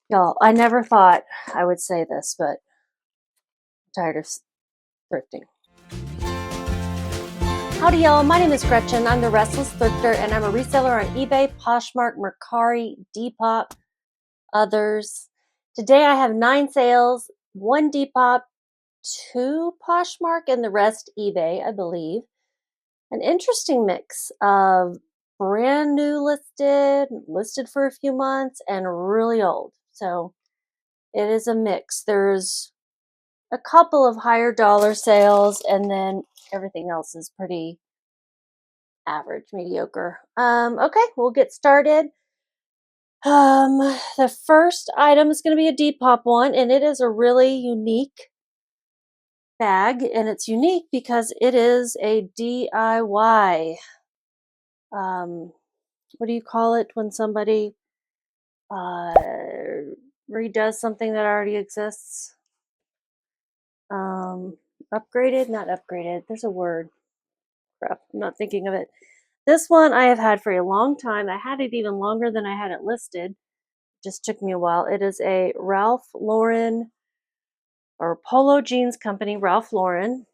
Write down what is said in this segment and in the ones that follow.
Y'all, I never thought I would say this, but I'm tired of thrifting. Howdy y'all, my name is Gretchen. I'm the Restless Thrifter and I'm a reseller on eBay, Poshmark, Mercari, Depop, others. Today I have 9 sales, 1 Depop, 2 Poshmark, and the rest eBay, I believe. An interesting mix of brand new listed for a few months, and really old. So it is a mix. There's a couple of higher dollar sales, and then everything else is pretty average, mediocre. Okay, we'll get started. The first item is going to be a Depop one, and it is a really unique bag, and it's unique because it is a DIY. What do you call it when somebody redoes something that already exists? Upgraded, not upgraded. There's a word. Crap, I'm not thinking of it. This one I have had for a long time. I had it even longer than I had it listed. It just took me a while. It is a Ralph Lauren or Polo Jeans Company, Ralph Lauren.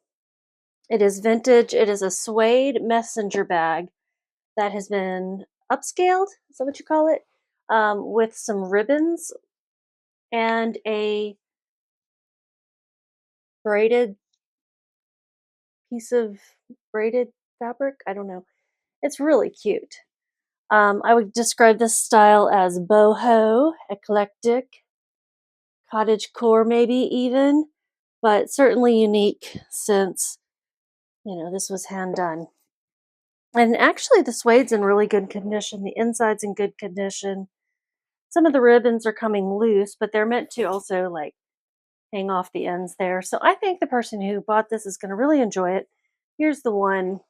It is vintage. It is a suede messenger bag that has been upscaled. Is that what you call it? With some ribbons and a braided piece of braided fabric. I don't know. It's really cute. I would describe this style as boho, eclectic, cottagecore maybe even, but certainly unique since, this was hand done. And actually the suede's in really good condition. The inside's in good condition. Some of the ribbons are coming loose, but they're meant to also like hang off the ends there. So I think the person who bought this is going to really enjoy it. Here's the one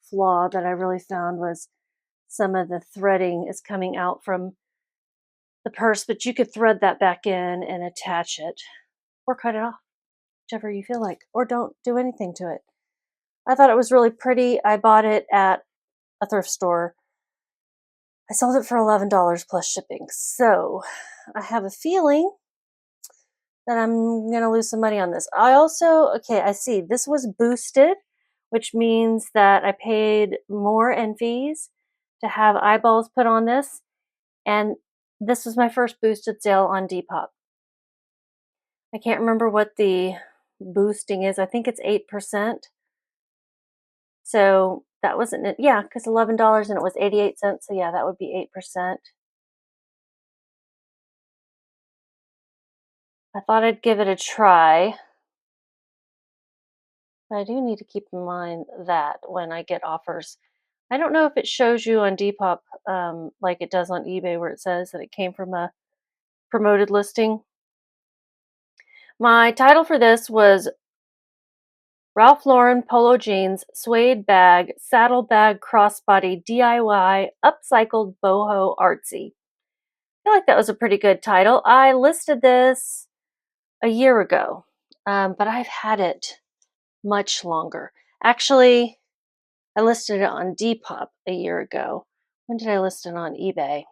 flaw that I really found was some of the threading is coming out from the purse, but you could thread that back in and attach it or cut it off, whichever you feel like, or don't do anything to it. I thought it was really pretty. I bought it at a thrift store. I sold it for $11 plus shipping. So I have a feeling that I'm going to lose some money on this. I see this was boosted, which means that I paid more in fees to have eyeballs put on this. And this was my first boosted sale on Depop. I can't remember what the boosting is. I think it's 8%. So that wasn't it. Yeah, because $11 and it was 88 cents. So yeah, that would be 8%. I thought I'd give it a try. But I do need to keep in mind that when I get offers, I don't know if it shows you on Depop like it does on eBay where it says that it came from a promoted listing. My title for this was Ralph Lauren Polo Jeans Suede Bag Saddlebag Crossbody DIY Upcycled Boho Artsy. I feel like that was a pretty good title. I listed this a year ago, but I've had it much longer. Actually, I listed it on Depop a year ago. When did I list it on eBay?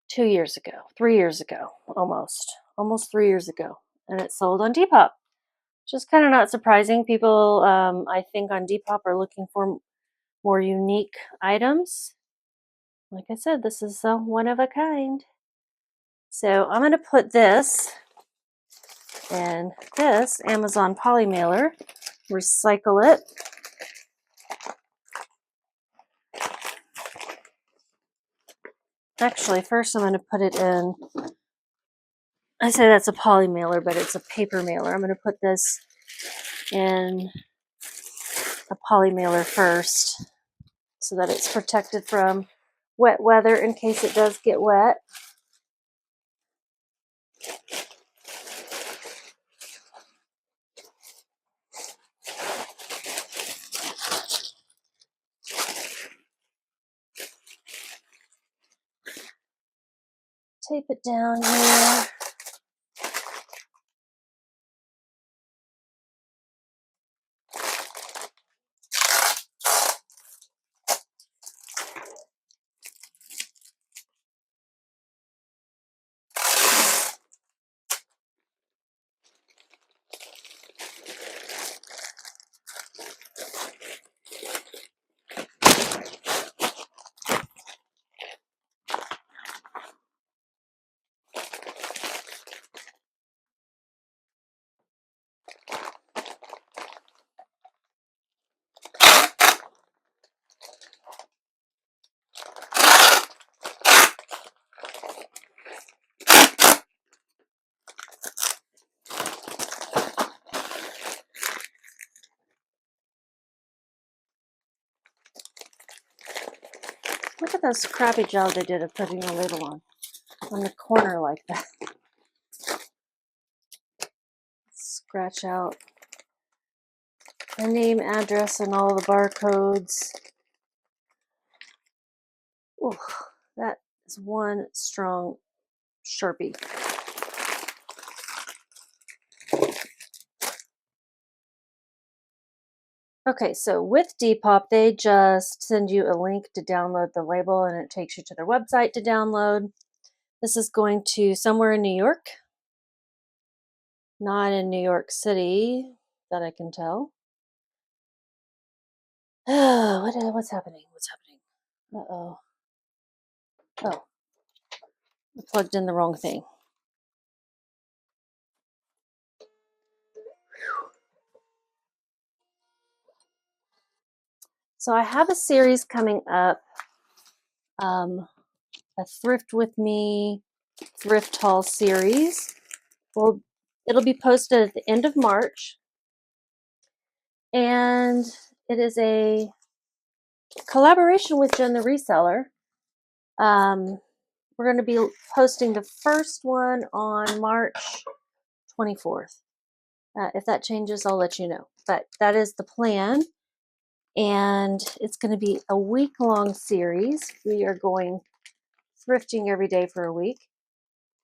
2 years ago, 3 years ago, almost 3 years ago, and it sold on Depop, which is kind of not surprising. People, I think, on Depop are looking for more unique items. Like I said, this is one of a kind. So I'm going to put this in this Amazon poly mailer, recycle it. Actually, first I'm going to put it in, I say that's a poly mailer, but it's a paper mailer. I'm going to put this in a poly mailer first so that it's protected from wet weather in case it does get wet. Tape it down here. a crappy job they did of putting a label on the corner like that. Scratch out the name, address, and all the barcodes. Ooh, that is one strong Sharpie. Okay, so with Depop, they just send you a link to download the label and it takes you to their website to download. This is going to somewhere in New York, not in New York City that I can tell. What's happening? What's happening? Uh-oh. Oh, I plugged in the wrong thing. So I have a series coming up, a Thrift With Me thrift haul series. Well, it'll be posted at the end of March, and it is a collaboration with Jen the Reseller. We're going to be posting the first one on March 24th. If that changes, I'll let you know. But that is the plan. And it's going to be a week-long series. We are going thrifting every day for a week.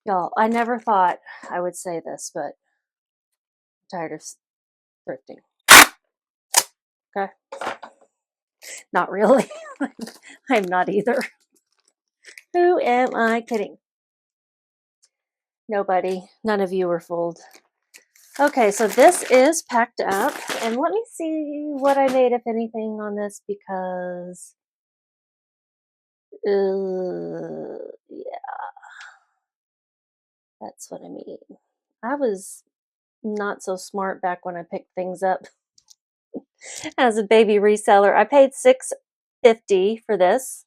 Y'all, I never thought I would say this, but I'm tired of thrifting. Okay? Not really. I'm not either. Who am I kidding? Nobody. None of you were fooled. Okay, so this is packed up, and let me see what I made, if anything, on this, because yeah, that's what I mean. I was not so smart back when I picked things up as a baby reseller. I paid $6.50 for this,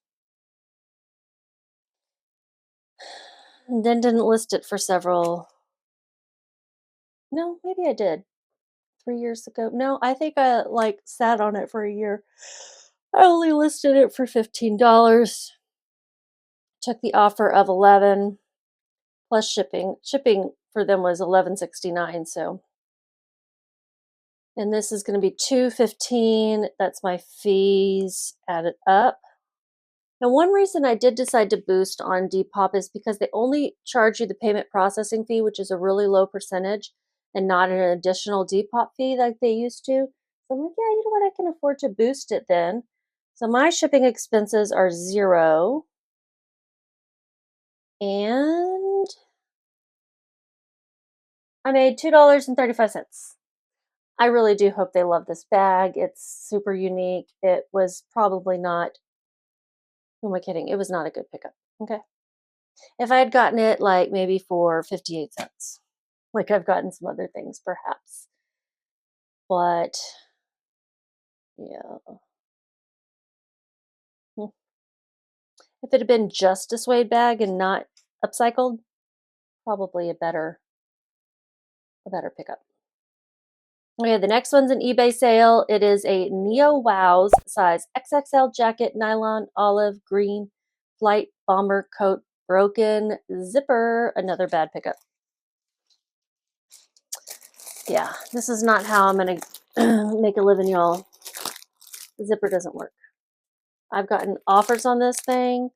and then didn't list it for several. No, maybe I did 3 years ago. No, I think I sat on it for a year. I only listed it for $15. Took the offer of 11 plus shipping. Shipping for them was $11.69. So, and this is going to be $2.15. That's my fees added up. Now, one reason I did decide to boost on Depop is because they only charge you the payment processing fee, which is a really low percentage, and not an additional Depop fee like they used to. So I'm like, yeah, you know what? I can afford to boost it then. So my shipping expenses are $0. And I made $2.35. I really do hope they love this bag. It's super unique. It was probably not, who am I kidding? It was not a good pickup. Okay. If I had gotten it maybe for 58 cents, like I've gotten some other things perhaps. But yeah. If it had been just a suede bag and not upcycled, probably a better pickup. Okay, the next one's an eBay sale. It is a Neo Wows size XXL jacket, nylon, olive, green, flight bomber coat, broken zipper. Another bad pickup. Yeah, this is not how I'm going to make a living, y'all. The zipper doesn't work. I've gotten offers on this thing,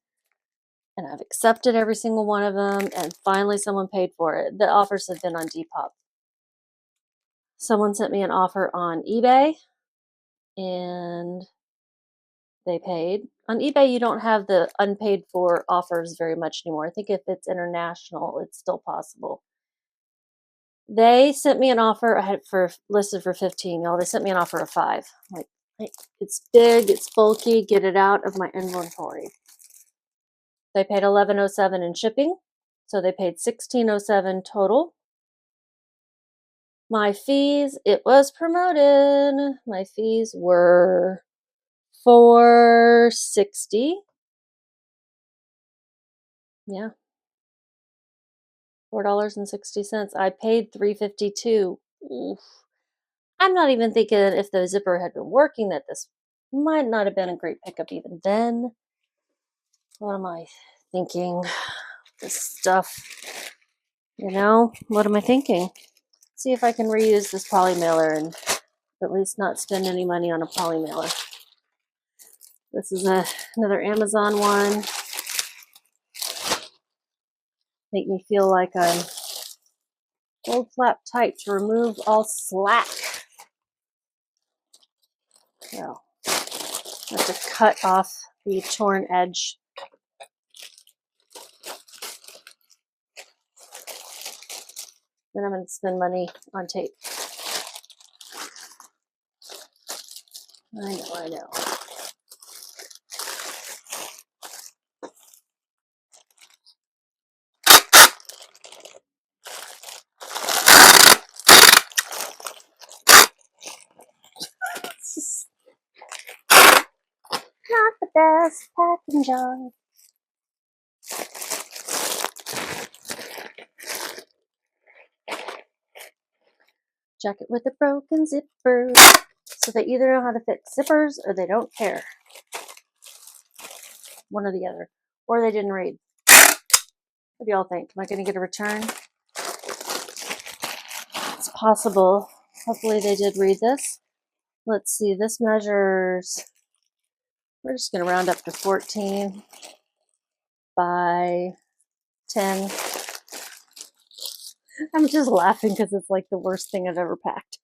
and I've accepted every single one of them, and finally someone paid for it. The offers have been on Depop. Someone sent me an offer on eBay, and they paid. On eBay, you don't have the unpaid for offers very much anymore. I think if it's international, it's still possible. They sent me an offer. I had it listed for 15. Y'all, they sent me an offer of 5. Like, it's big, it's bulky. Get it out of my inventory. They paid $11.07 in shipping, so they paid $16.07 total. My fees, it was promoted. My fees were $4.60. Yeah. $4.60. I paid $3.52. Oof. I'm not even thinking if the zipper had been working that this might not have been a great pickup even then. What am I thinking? This stuff, what am I thinking? See if I can reuse this poly mailer and at least not spend any money on a poly mailer. This is another Amazon one. Make me feel like I'm fold flap tight to remove all slack. Well, I have to cut off the torn edge. Then I'm going to spend money on tape. I know. Not the best packing job. Jacket with a broken zipper. So they either know how to fix zippers or they don't care. One or the other. Or they didn't read. What do y'all think? Am I going to get a return? It's possible. Hopefully they did read this. Let's see. This measures, we're just going to round up to 14 by 10. I'm just laughing because it's like the worst thing I've ever packed.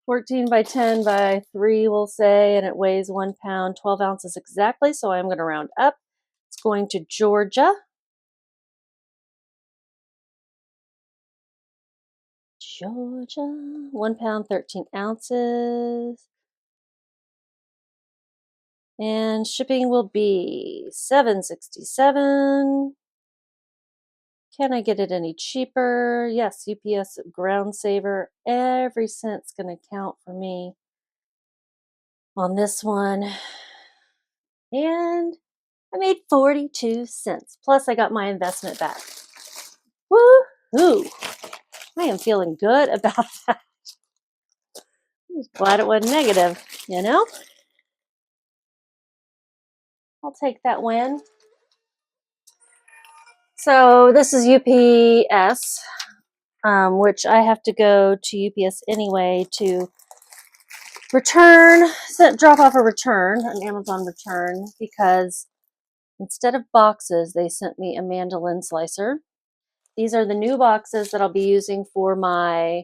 14 by 10 by 3, we'll say, and it weighs 1 pound, 12 ounces exactly. So I'm going to round up. It's going to Georgia. Georgia, 1 pound, 13 ounces. And shipping will be $7.67. Can I get it any cheaper? Yes, UPS Ground Saver. Every cent's going to count for me on this one. And I made 42 cents. Plus I got my investment back. Woo-hoo! I am feeling good about that. I'm just glad it wasn't negative, I'll take that win. So this is UPS, which I have to go to UPS anyway to drop off a return, an Amazon return, because instead of boxes, they sent me a mandolin slicer. These are the new boxes that I'll be using for my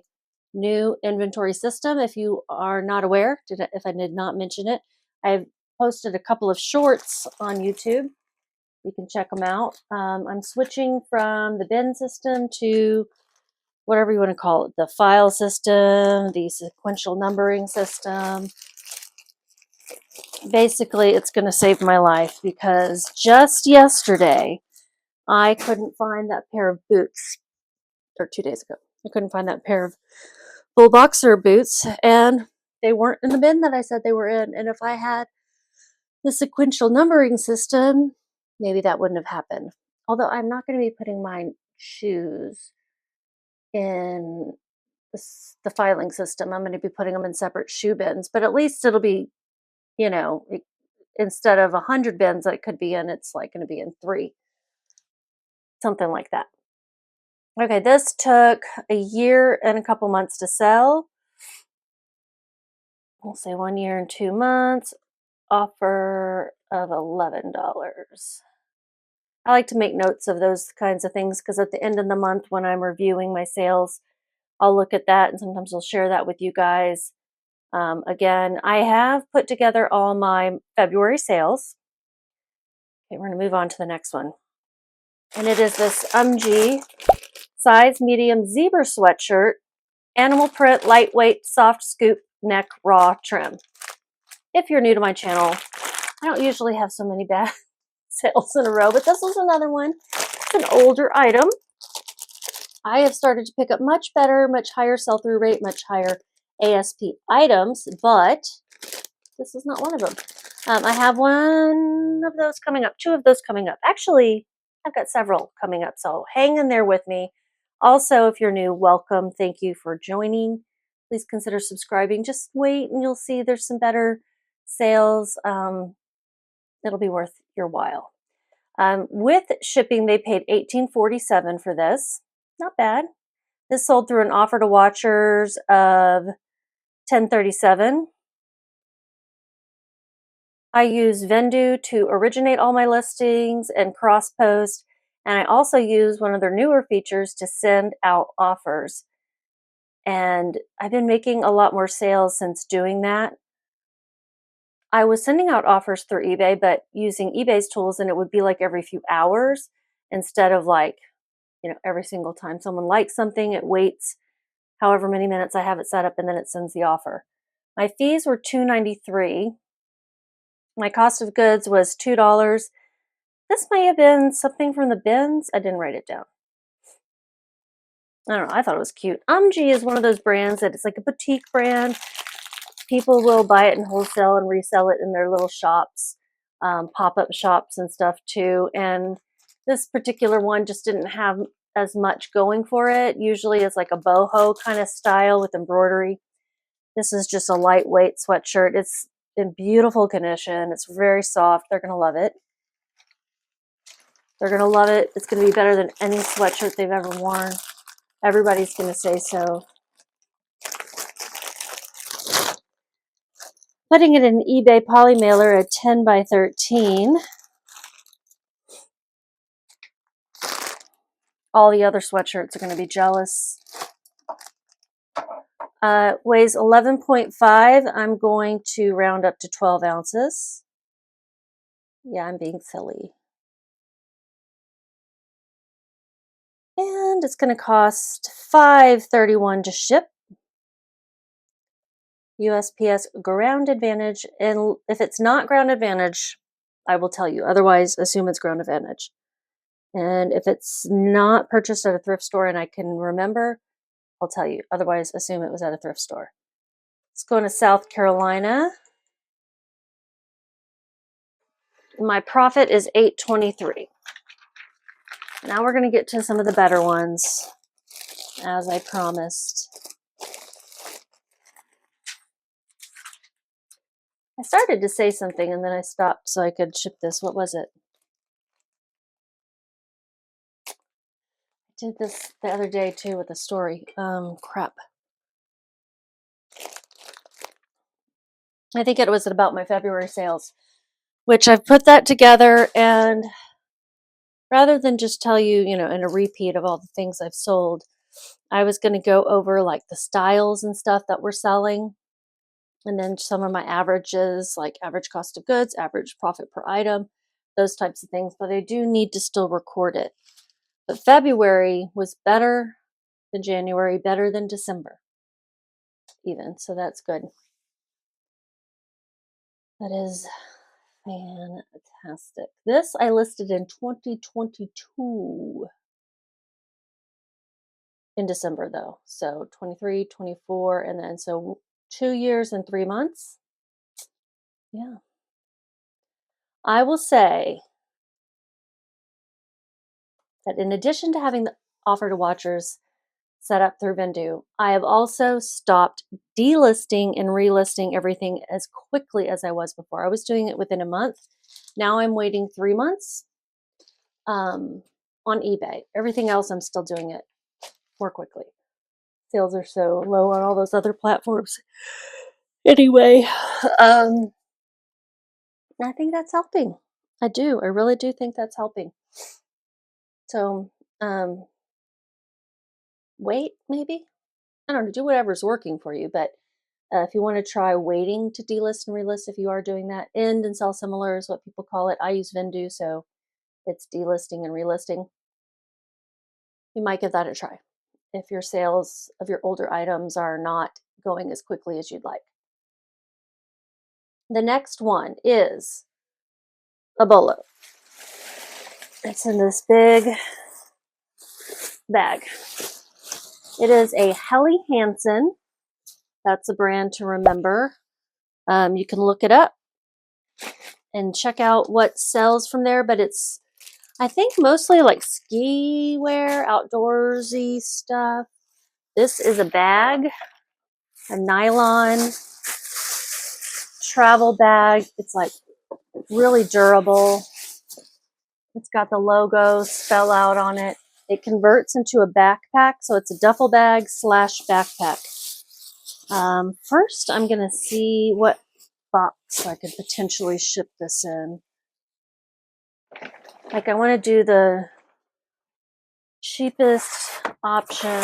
new inventory system. If you are not aware, if I did not mention it, I've posted a couple of shorts on YouTube. You can check them out. I'm switching from the bin system to whatever you want to call it, the file system, the sequential numbering system. Basically, it's going to save my life because just yesterday, I couldn't find that pair of boots, or 2 days ago. I couldn't find that pair of full boxer boots, and they weren't in the bin that I said they were in. And if I had the sequential numbering system, maybe that wouldn't have happened. Although I'm not going to be putting my shoes in the filing system. I'm going to be putting them in separate shoe bins, but at least it'll be, instead of 100 bins that it could be in, it's like going to be in 3. Something like that. Okay, this took a year and a couple months to sell. We'll say 1 year and 2 months. Offer of $11. I like to make notes of those kinds of things because at the end of the month when I'm reviewing my sales, I'll look at that and sometimes I'll share that with you guys. Again, I have put together all my February sales. Okay, we're going to move on to the next one. And it is this size medium zebra sweatshirt, animal print, lightweight, soft scoop neck raw trim. If you're new to my channel, I don't usually have so many bad sales in a row, but this was another one. It's an older item. I have started to pick up much better, much higher sell-through rate, much higher ASP items, but this is not one of them. I have one of those coming up, 2 of those coming up. Actually, I've got several coming up, so hang in there with me. Also, if you're new, welcome. Thank you for joining. Please consider subscribing. Just wait and you'll see there's some better sales. It'll be worth your while. With shipping, they paid $18.47 for this. Not bad. This sold through an offer to watchers of $10.37. I use Vendoo to originate all my listings and cross post, and I also use one of their newer features to send out offers. And I've been making a lot more sales since doing that. I was sending out offers through eBay, but using eBay's tools, and it would be like every few hours instead of like, every single time someone likes something, it waits however many minutes I have it set up and then it sends the offer. My fees were $2.93. My cost of goods was $2. This may have been something from the bins. I didn't write it down. I don't know. I thought it was cute. Umgee is one of those brands that it's like a boutique brand. People will buy it in wholesale and resell it in their little shops, pop-up shops and stuff too. And this particular one just didn't have as much going for it. Usually it's like a boho kind of style with embroidery. This is just a lightweight sweatshirt. It's in beautiful condition. It's very soft. They're going to love it. They're going to love it. It's going to be better than any sweatshirt they've ever worn. Everybody's going to say so. Putting it in an eBay poly mailer at 10 by 13. All the other sweatshirts are going to be jealous. Weighs 11.5. I'm going to round up to 12 ounces. Yeah, I'm being silly. And it's going to cost $5.31 to ship. USPS Ground Advantage. And if it's not Ground Advantage, I will tell you. Otherwise, assume it's Ground Advantage. And if it's not purchased at a thrift store and I can remember, I'll tell you. Otherwise, assume it was at a thrift store. It's going to South Carolina. My profit is $8.23. Now we're going to get to some of the better ones, as I promised. I started to say something and then I stopped so I could ship this. What was it? I did this the other day too with a story. Crap. I think it was about my February sales, which I've put that together, and rather than just tell you, in a repeat of all the things I've sold, I was going to go over like the styles and stuff that we're selling, and then some of my averages, like average cost of goods, average profit per item, those types of things. But I do need to still record it. But February was better than January, better than December even. So that's good. That is fantastic. This I listed in 2022 in December though. So 23, 24, and then so 2 years and 3 months. Yeah. I will say that in addition to having the offer to watchers set up through Vendoo, I have also stopped delisting and relisting everything as quickly as I was before. I was doing it within a month. Now I'm waiting 3 months on eBay. Everything else, I'm still doing it more quickly. Sales are so low on all those other platforms. Anyway, I think that's helping. I do. I really do think that's helping. So, wait, maybe? I don't know. Do whatever's working for you. But if you want to try waiting to delist and relist, if you are doing that, end and sell similar is what people call it. I use Vendoo, so it's delisting and relisting. You might give that a try if your sales of your older items are not going as quickly as you'd like. The next one is a bolo. It's in this big bag. It is a Helly Hansen. That's a brand to remember. You can look it up and check out what sells from there, but it's, I think, mostly like ski wear, outdoorsy stuff. This is a bag, a nylon travel bag. It's like really durable. It's got the logo spell out on it. It converts into a backpack, so it's a duffel bag / backpack. First, I'm going to see what box I could potentially ship this in. Like, I want to do the cheapest option.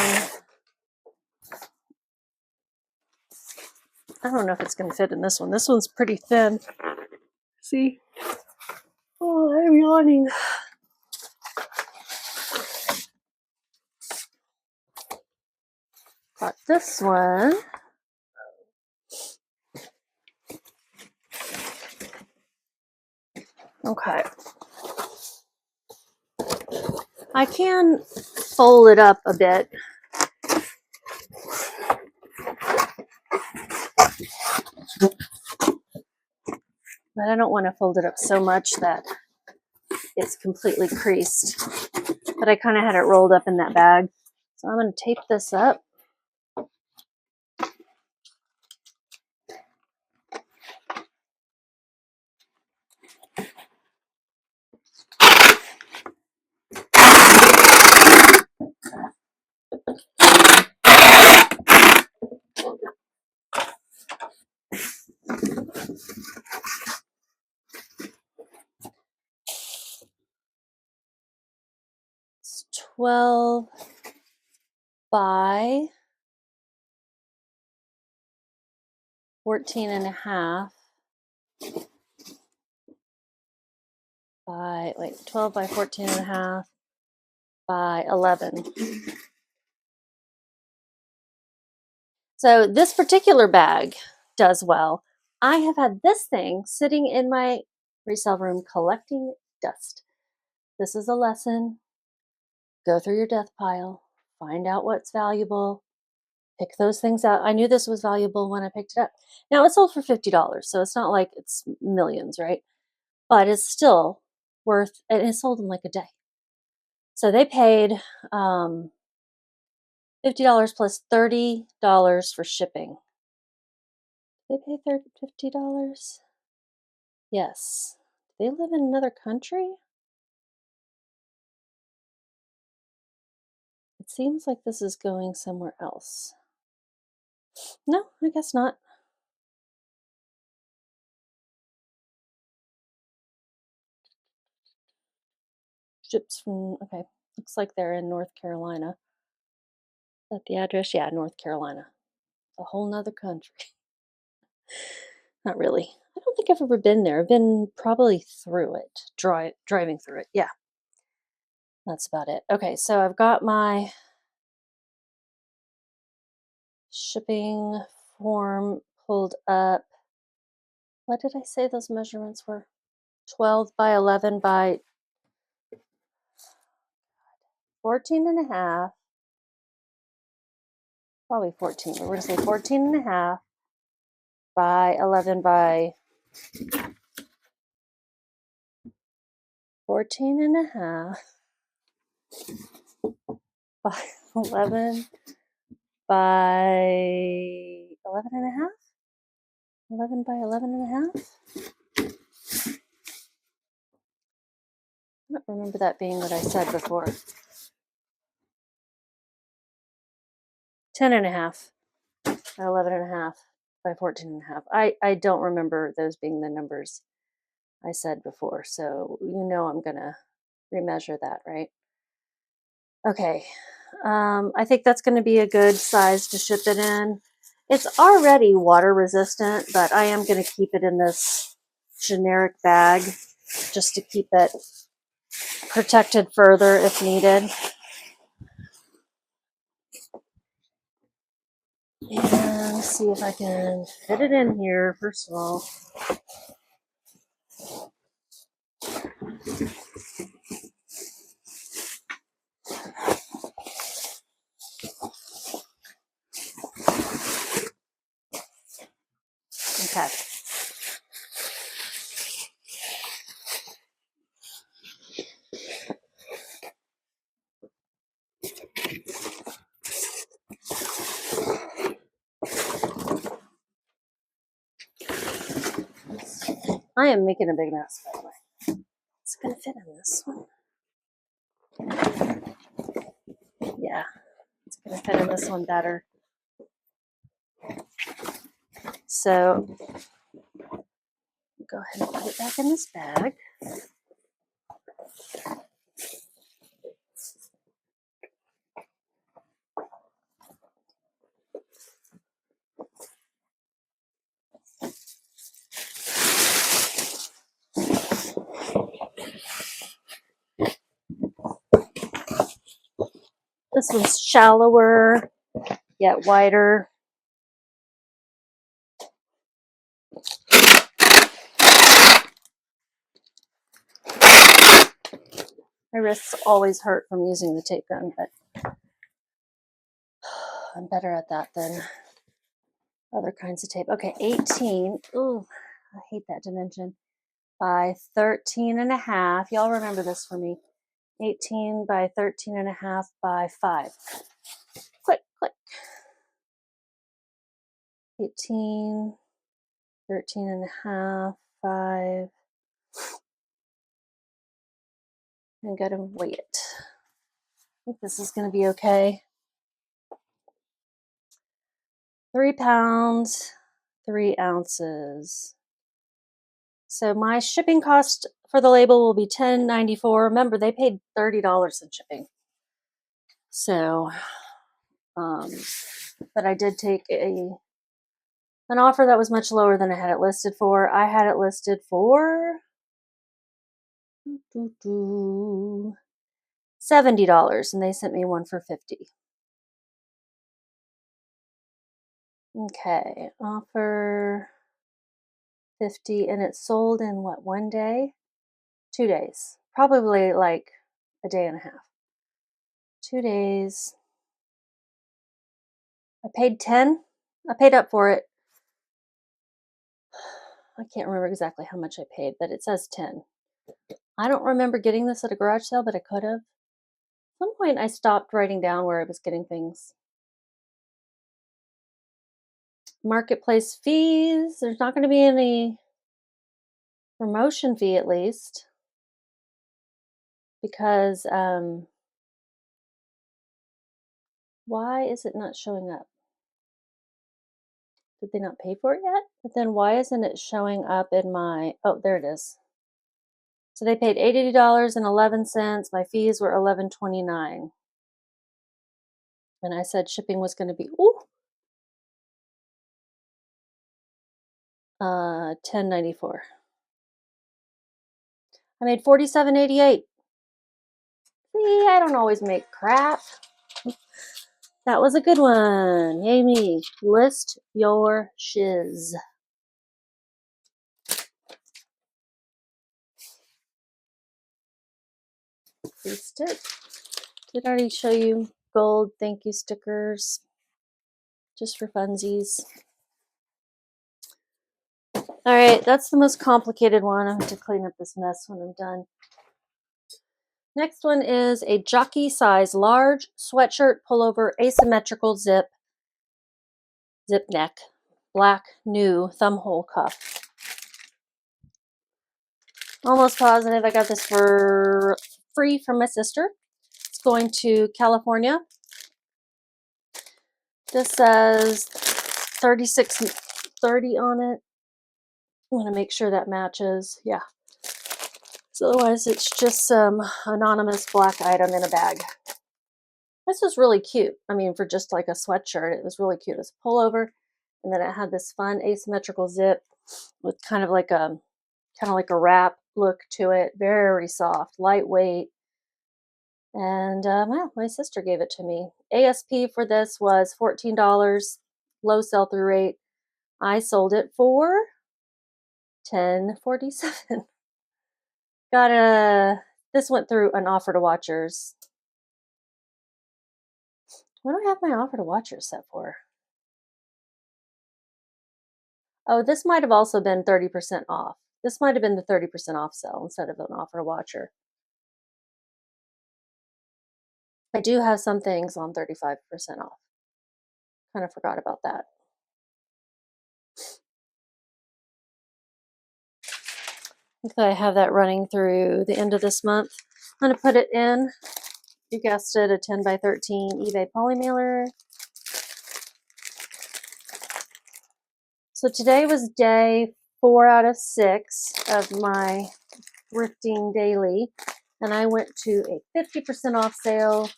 I don't know if it's going to fit in this one. This one's pretty thin. See? Oh, I'm yawning. Got this one. Okay. I can fold it up a bit. But I don't want to fold it up so much that it's completely creased. But I kind of had it rolled up in that bag. So I'm going to tape this up. It's 12 by 14 and a half by, 12 by 14 and a half by 11. So this particular bag does well. I have had this thing sitting in my resale room collecting dust. This is a lesson. Go through your death pile, find out what's valuable, pick those things out. I knew this was valuable when I picked it up. Now, it sold for $50, so it's not like it's millions, right? But it's still worth, and it sold in like a day. So they paid $50 plus $30 for shipping. They pay $50? Yes. They live in another country? It seems like this is going somewhere else. No, I guess not. Ships from, okay, looks like they're in North Carolina. Is that the address? Yeah, North Carolina. A whole nother country. Not really. I don't think I've ever been there. I've been probably through it, driving through it. Yeah, that's about it. Okay, so I've got my shipping form pulled up. What did I say those measurements were? 12 by 11 by 14 and a half. Probably 14, but we're going to say 14 and a half by 11 by 14 and a half by 11 by 11 and a half? 11 by 11 and a half? I don't remember that being what I said before. 10 and a half by 11 and a half by 14 and a half. I don't remember those being the numbers I said before, so you know I'm going to remeasure that, right? Okay, I think that's going to be a good size to ship it in. It's already water resistant, but I am going to keep it in this generic bag just to keep it protected further if needed. And see if I can fit it in here, first of all. Okay. I am making a big mess, by the way. It's gonna fit in this one. Yeah, it's gonna fit in this one better. So go ahead and put it back in this bag. This one's shallower, yet wider. My wrists always hurt from using the tape gun, but I'm better at that than other kinds of tape. Okay, 18. Ooh, I hate that dimension. By 13 and a half. Y'all remember this for me. 18 by 13 and a half by 5. Click, click. 18, 13 and a half, 5. And gotta weigh it. I think this is gonna be okay. 3 pounds, 3 ounces. So my shipping cost for the label will be $10.94. Remember, they paid $30 in shipping. So, but I did take an offer that was much lower than I had it listed for. I had it listed for $70, and they sent me one for $50. Okay, offer $50, and it sold in what, 1 day? 2 days. Probably like a day and a half. 2 days. I paid $10. I paid up for it. I can't remember exactly how much I paid, but it says $10. I don't remember getting this at a garage sale, but I could have. At some point, I stopped writing down where I was getting things. Marketplace fees. There's not going to be any promotion fee, at least, because why is it not showing up? Did they not pay for it yet? But then why isn't it showing up in my, oh, there it is. So they paid $80.11. My fees were $11.29. And I said shipping was going to be, $10.94. I made $47.88. See, I don't always make crap. That was a good one. Yay me. List your shiz. Paste it. Did I already show you gold thank you stickers? Just for funsies. All right, that's the most complicated one. I have to clean up this mess when I'm done. Next one is a jockey size large sweatshirt pullover asymmetrical zip neck, black new thumb hole cuff. Almost positive I got this for free from my sister. It's going to California. This says 36.30 on it. I want to make sure that matches. Yeah. So otherwise it's just some anonymous black item in a bag. This was really cute. I mean, for just like a sweatshirt, it was really cute. It was a pullover, and then it had this fun asymmetrical zip with kind of like a wrap look to it. Very soft, lightweight. And well, my sister gave it to me. ASP for this was $14, low sell-through rate. I sold it for $10.47. This went through an offer to watchers. What do I have my offer to watchers set for? Oh, this might have also been 30% off. This might have been the 30% off sale instead of an offer to watcher. I do have some things on 35% off. Kind of forgot about that. I have that running through the end of this month. I'm going to put it in, you guessed it, a 10 by 13 eBay poly mailer. So today was day 4 out of 6 of my thrifting daily, and I went to a 50% off sale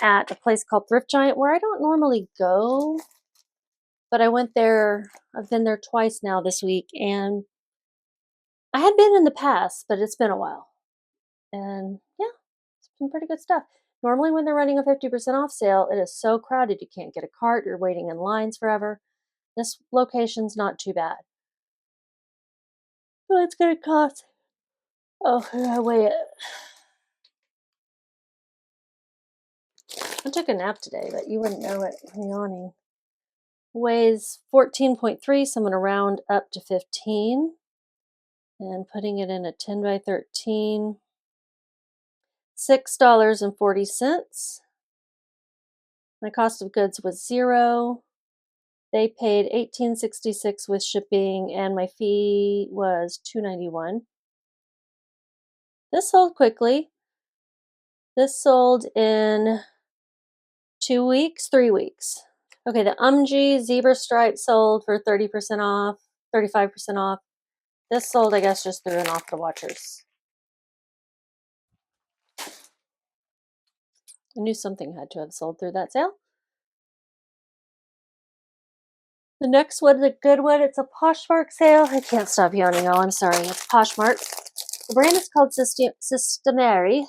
at a place called Thrift Giant, where I don't normally go, but I went there. I've been there twice now this week, and I had been in the past, but it's been a while. And yeah, it's been pretty good stuff. Normally when they're running a 50% off sale, it is so crowded you can't get a cart, you're waiting in lines forever. This location's not too bad. Well, it's gonna cost, oh, I weigh it. I took a nap today, but you wouldn't know it. I'm yawning. Weighs 14.3, so I'm going to round up to 15. And putting it in a 10 by 13, $6.40. My cost of goods was $0. They paid $18.66 with shipping, and my fee was $2.91. This sold quickly. This sold in 2 weeks, 3 weeks. Okay, the zebra stripe sold for 30% off, 35% off. This sold, I guess, just through and off the watchers. I knew something had to have sold through that sale. The next one is a good one. It's a Poshmark sale. I can't stop yawning, y'all. I'm sorry. It's Poshmark. The brand is called Systemary.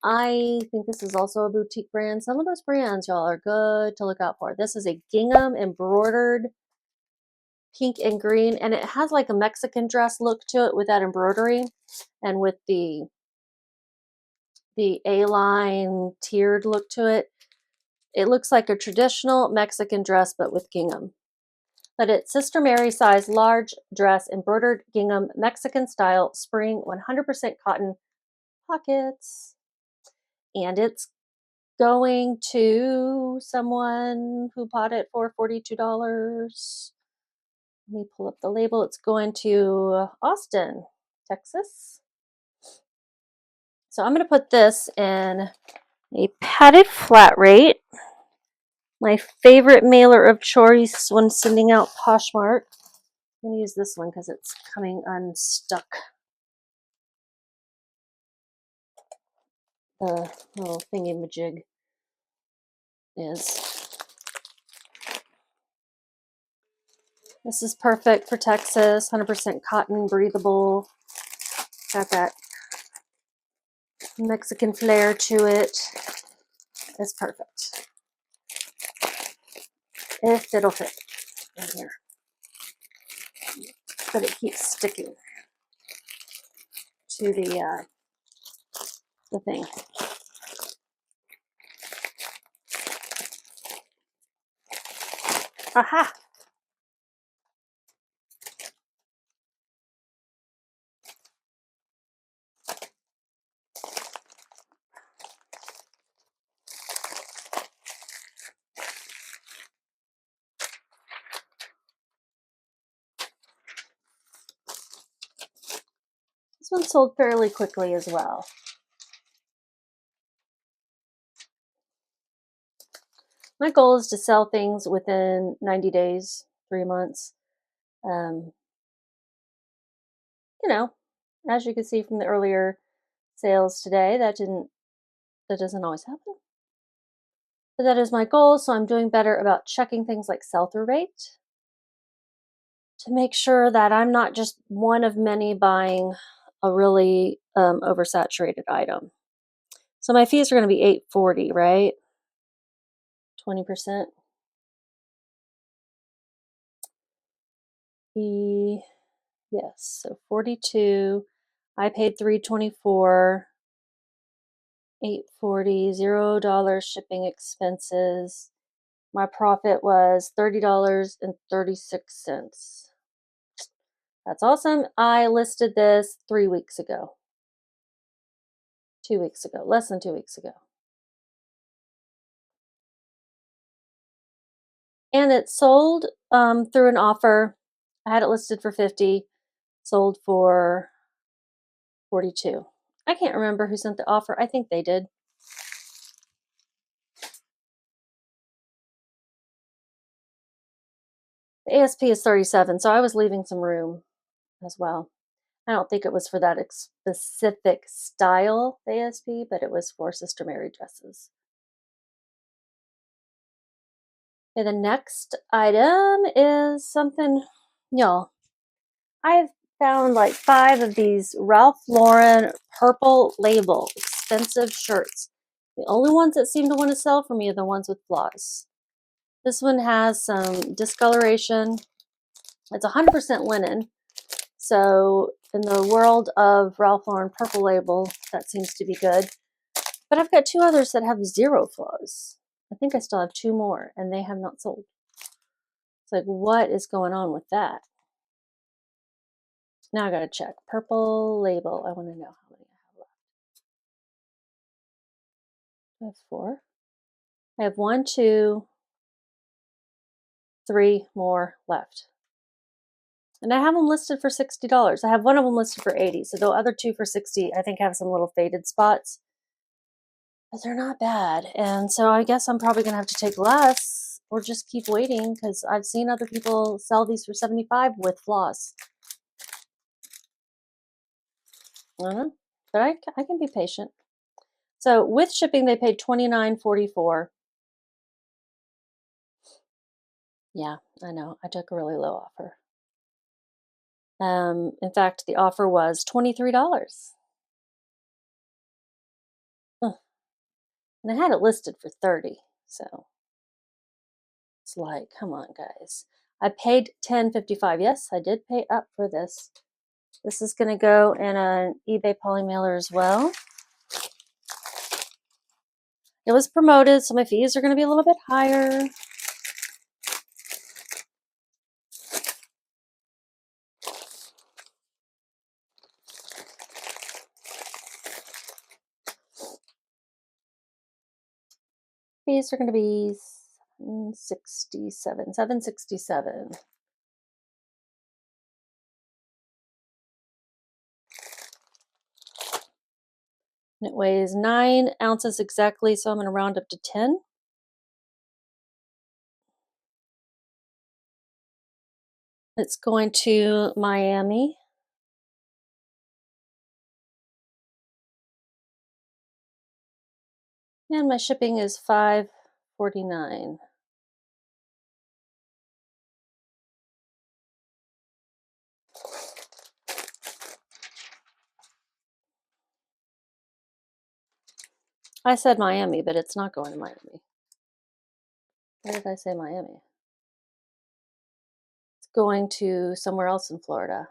I think this is also a boutique brand. Some of those brands, y'all, are good to look out for. This is a gingham embroidered pink and green, and it has like a Mexican dress look to it with that embroidery and with the A-line tiered look to it. It looks like a traditional Mexican dress, but with gingham. But it's Sister Mary size large dress, embroidered gingham, Mexican style, spring, 100% cotton pockets. And it's going to someone who bought it for $42. Let me pull up the label. It's going to Austin, Texas. So I'm going to put this in a padded flat rate. My favorite mailer of choice when sending out Poshmark. I'm going to use this one because it's coming unstuck. The little thingy-majig is. This is perfect for Texas. 100% cotton, breathable. Got that Mexican flair to it. It's perfect. If it'll fit in here. But it keeps sticking to the thing. Aha! This one sold fairly quickly as well. My goal is to sell things within 90 days, 3 months. You know, as you can see from the earlier sales today, that doesn't always happen. But that is my goal, so I'm doing better about checking things like sell-through rate to make sure that I'm not just one of many buying a really oversaturated item. So my fees are going to be $8.40, right? 20%. Yes, so 42. I paid $3.24. $8.40, $0 shipping expenses. My profit was $30.36. That's awesome. I listed this 3 weeks ago. 2 weeks ago, less than 2 weeks ago. And it sold through an offer. I had it listed for $50, sold for $42. I can't remember who sent the offer. I think they did. The ASP is $37, so I was leaving some room as well. I don't think it was for that specific style ASP, but it was for Sister Mary dresses. Okay, the next item is something, y'all. I've found like 5 of these Ralph Lauren purple label expensive shirts. The only ones that seem to want to sell for me are the ones with flaws. This one has some discoloration. It's 100% linen. So in the world of Ralph Lauren purple label, that seems to be good. But I've got 2 others that have 0 flaws. I think I still have 2 more, and they have not sold. It's like, what is going on with that? Now I gotta check. Purple label. I want to know how many I have left. I have 4. I have 1, 2, 3 more left. And I have them listed for $60. I have one of them listed for $80. So the other 2 for $60, I think have some little faded spots. But they're not bad. And so I guess I'm probably going to have to take less or just keep waiting, because I've seen other people sell these for $75 with flaws. I don't know, but I can be patient. So with shipping, they paid $29.44. Yeah, I know. I took a really low offer. In fact, the offer was $23. Ugh. And I had it listed for $30. So it's like, come on, guys. I paid $10.55. Yes, I did pay up for this. This is going to go in an eBay poly mailer as well. It was promoted, so my fees are going to be a little bit higher. Fees are going to be $767. And it weighs 9 ounces exactly, so I'm going to round up to 10. It's going to Miami. And my shipping is $5.49. I said Miami, but it's not going to Miami. Why did I say Miami? It's going to somewhere else in Florida.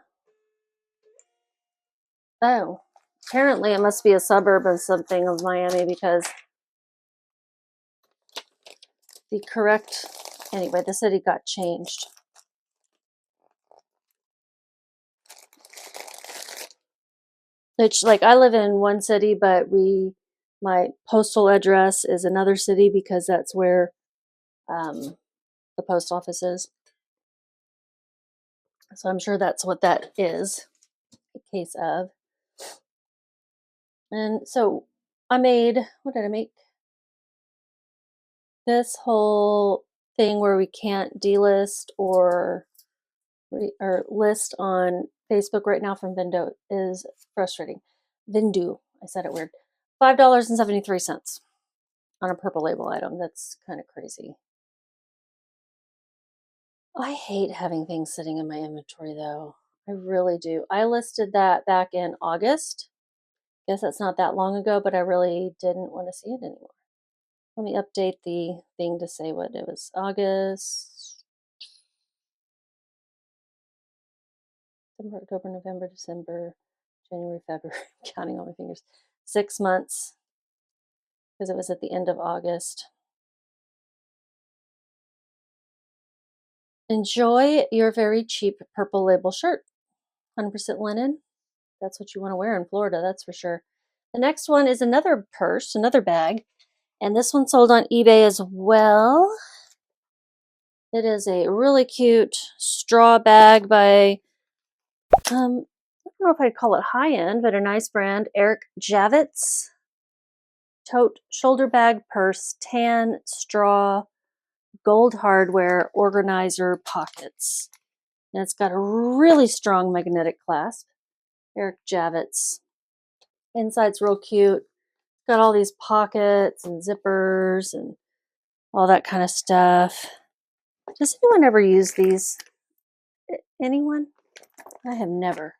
Oh, apparently it must be a suburb of something of Miami, because the correct, anyway, the city got changed. Which, like, I live in one city, but my postal address is another city, because that's where the post office is. So I'm sure that's what that is, a case of. And so I made, what did I make? This whole thing where we can't delist or list on Facebook right now from Vendoo is frustrating. Vendoo, I said it weird. $5.73 on a purple label item. That's kind of crazy. I hate having things sitting in my inventory, though. I really do. I listed that back in August. Guess that's not that long ago, but I really didn't want to see it anymore. Let me update the thing to say what it was. August, September, October, November, December, January, February. I'm counting on my fingers. 6 months, because it was at the end of August. Enjoy your very cheap purple label shirt. 100% linen. That's what you want to wear in Florida, that's for sure. The next one is another purse, another bag. And this one sold on eBay as well. It is a really cute straw bag by, what don't know if I'd call it high-end, but a nice brand. Eric Javits. Tote, shoulder bag, purse, tan, straw, gold hardware, organizer, pockets. And it's got a really strong magnetic clasp. Eric Javits. Inside's real cute. Got all these pockets and zippers and all that kind of stuff. Does anyone ever use these? Anyone? I have never.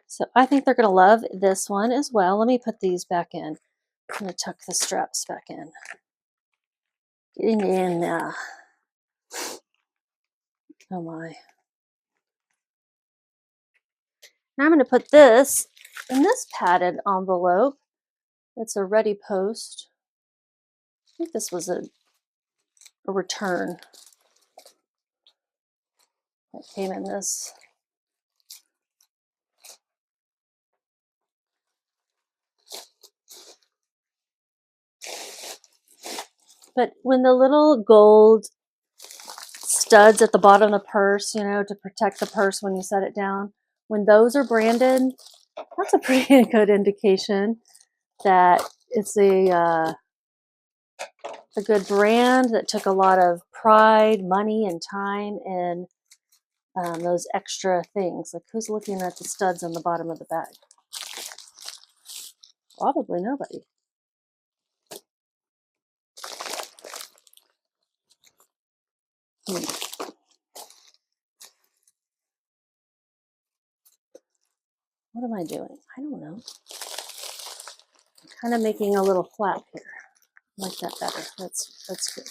So I think they're going to love this one as well. Let me put these back in. I'm going to tuck the straps back in. Getting in. Oh my. Now I'm going to put this in this padded envelope. It's a ready post. I think this was a return that came in this. But when the little gold studs at the bottom of the purse, you know, to protect the purse when you set it down, when those are branded, that's a pretty good indication that it's a good brand that took a lot of pride, money, and time in those extra things. Like, who's looking at the studs on the bottom of the bag? Probably nobody. What am I doing? I don't know. I'm kind of making a little flap here. I like that better. That's good.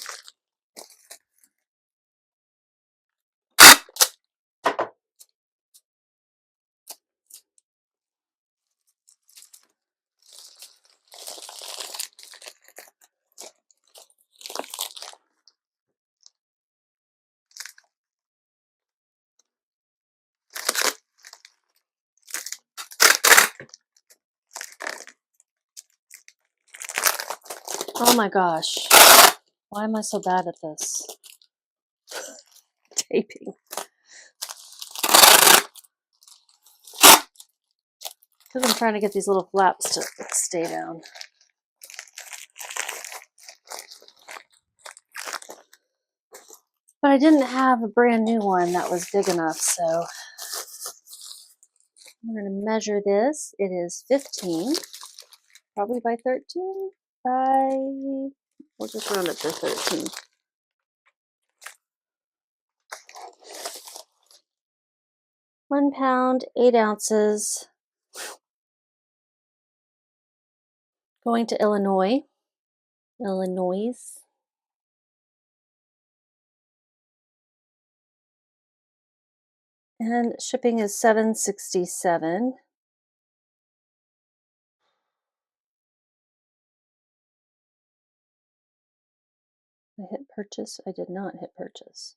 Oh my gosh. Why am I so bad at this? Taping. Because I'm trying to get these little flaps to stay down. But I didn't have a brand new one that was big enough, so I'm going to measure this. It is 15, probably by 13, we'll just round it to 13. 1 pound, 8 ounces, going to Illinois. And shipping is $7.67. I hit purchase. I did not hit purchase.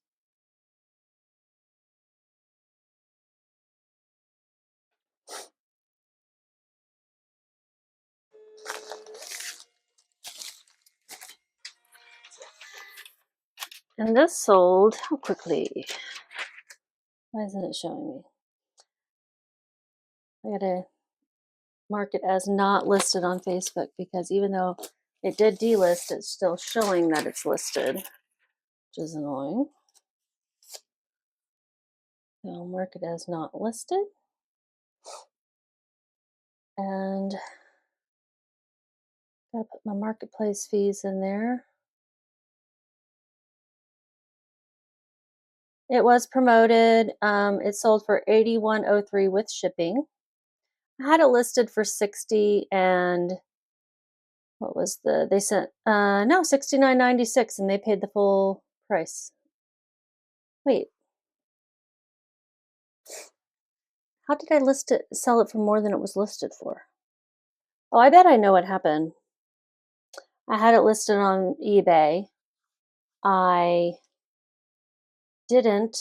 And this sold, how quickly? Why isn't it showing me? I gotta mark it as not listed on Facebook, because even though it did delist, it's still showing that it's listed, which is annoying. So I'll mark it as not listed. And gotta put my marketplace fees in there. It was promoted. It sold for $81.03 with shipping. I had it listed for $60, and what was they sent no, $69.96, and they paid the full price. Wait, how did I sell it for more than it was listed for? Oh, I bet I know what happened. I had it listed on eBay. I didn't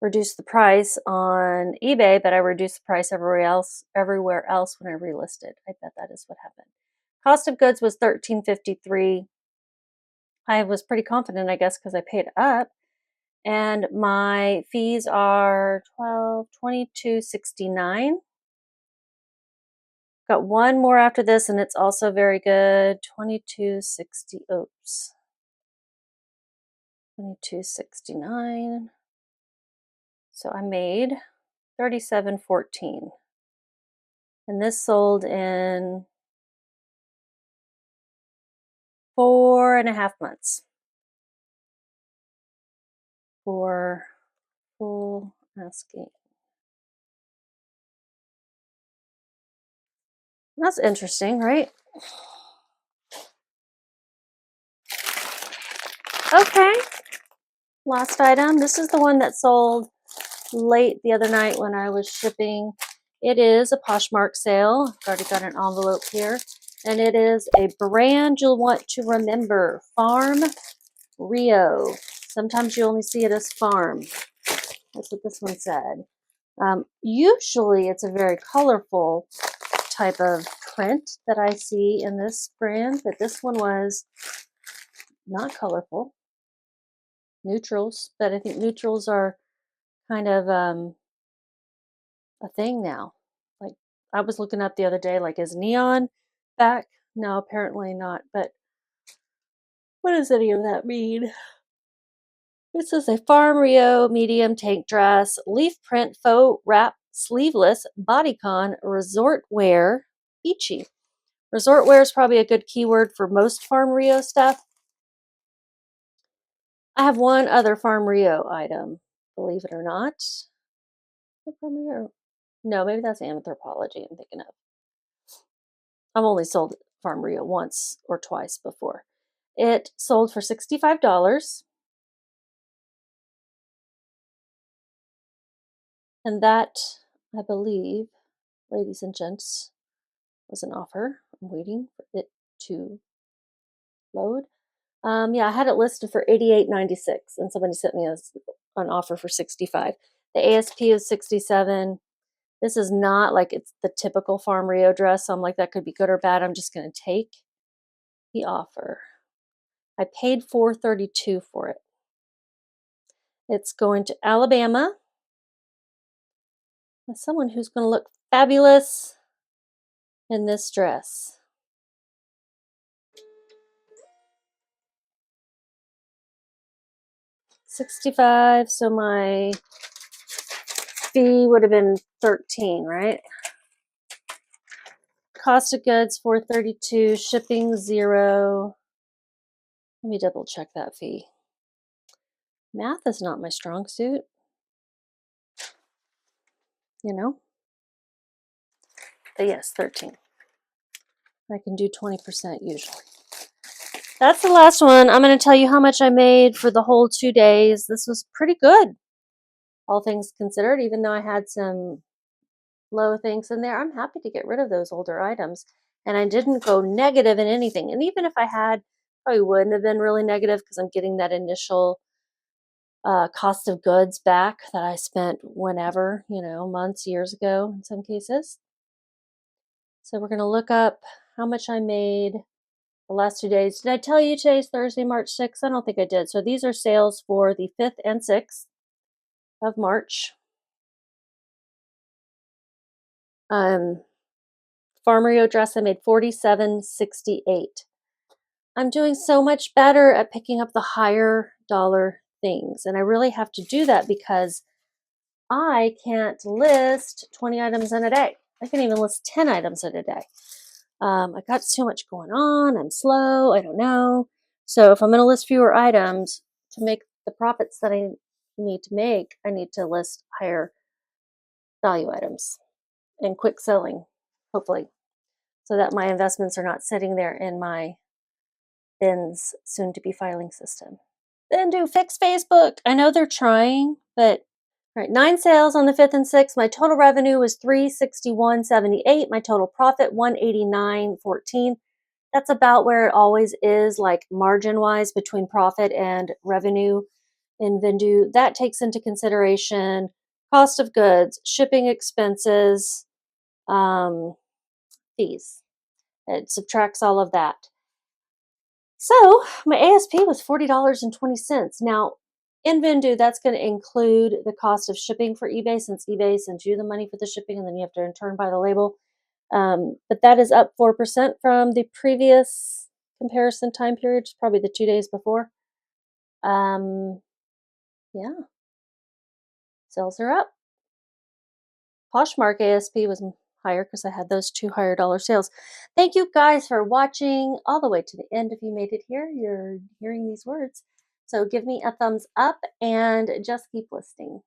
reduce the price on eBay, but I reduced the price everywhere else when I relisted. I bet that is what happened. Cost of goods was $13.53. I was pretty confident, I guess, because I paid up. And my fees are $22.69. Got one more after this, and it's also very good. $22.60. Oops. $22.69. So I made $37.14. And this sold in 4.5 months for full asking. That's interesting, right? Okay. Last item. This is the one that sold late the other night when I was shipping. It is a Poshmark sale. I've already got an envelope here. And it is a brand you'll want to remember. Farm Rio. Sometimes you only see it as farm. That's what this one said. Usually it's a very colorful type of print that I see in this brand, but this one was not colorful. Neutrals, but I think neutrals are kind of a thing now. Like I was looking up the other day, like is neon back? No, apparently not. But what does any of that mean? This is a Farm Rio medium tank dress, leaf print faux wrap, sleeveless, bodycon, resort wear, beachy. Resort wear is probably a good keyword for most Farm Rio stuff. I have one other Farm Rio item, believe it or not. Farm Rio? No, maybe that's Anthropology I'm thinking of. I've only sold Farm Rio once or twice before. It sold for $65. And that, I believe, ladies and gents, was an offer. I'm waiting for it to load. Yeah, I had it listed for $88.96, and somebody sent me an offer for $65. The ASP is $67. This is not like it's the typical Farm Rio dress, so I'm like, that could be good or bad. I'm just going to take the offer. I paid $432 for it. It's going to Alabama. As someone who's going to look fabulous in this dress. $65, so my fee would have been $13, right? Cost of goods $432, shipping $0. Let me double check that fee. Math is not my strong suit, you know. But yes, 13. I can do 20% usually. That's the last one. I'm going to tell you how much I made for the whole 2 days. This was pretty good, all things considered, even though I had some low things in there. I'm happy to get rid of those older items. And I didn't go negative in anything. And even if I had, probably wouldn't have been really negative because I'm getting that initial cost of goods back that I spent whenever, months, years ago in some cases. So we're going to look up how much I made the last 2 days. Did I tell you today's Thursday, March 6th? I don't think I did. So these are sales for the 5th and 6th of March. Farm Rio dress, I made $47.68. I'm doing so much better at picking up the higher dollar things. And I really have to do that because I can't list 20 items in a day. I can even list 10 items in a day. I got so much going on. I'm slow. I don't know. So if I'm going to list fewer items to make the profits that I need to make, I need to list higher value items and quick selling, hopefully, so that my investments are not sitting there in my Ben's soon to be filing system. Vendoo, fix Facebook. I know they're trying, but all right, 9 sales on the 5th and 6th. My total revenue was $361.78. My total profit $189.14. That's about where it always is, like margin wise between profit and revenue in Vendoo. That takes into consideration cost of goods, shipping expenses, fees. It subtracts all of that. So my ASP was $40.20. Now, In Vendoo, that's going to include the cost of shipping for eBay, since eBay sends you the money for the shipping and then you have to in turn buy the label. But that is up 4% from the previous comparison time period, probably the 2 days before. Yeah, sales are up. Poshmark ASP was higher because I had those two higher dollar sales. Thank you guys for watching all the way to the end. If you made it here, you're hearing these words. So give me a thumbs up and just keep listening.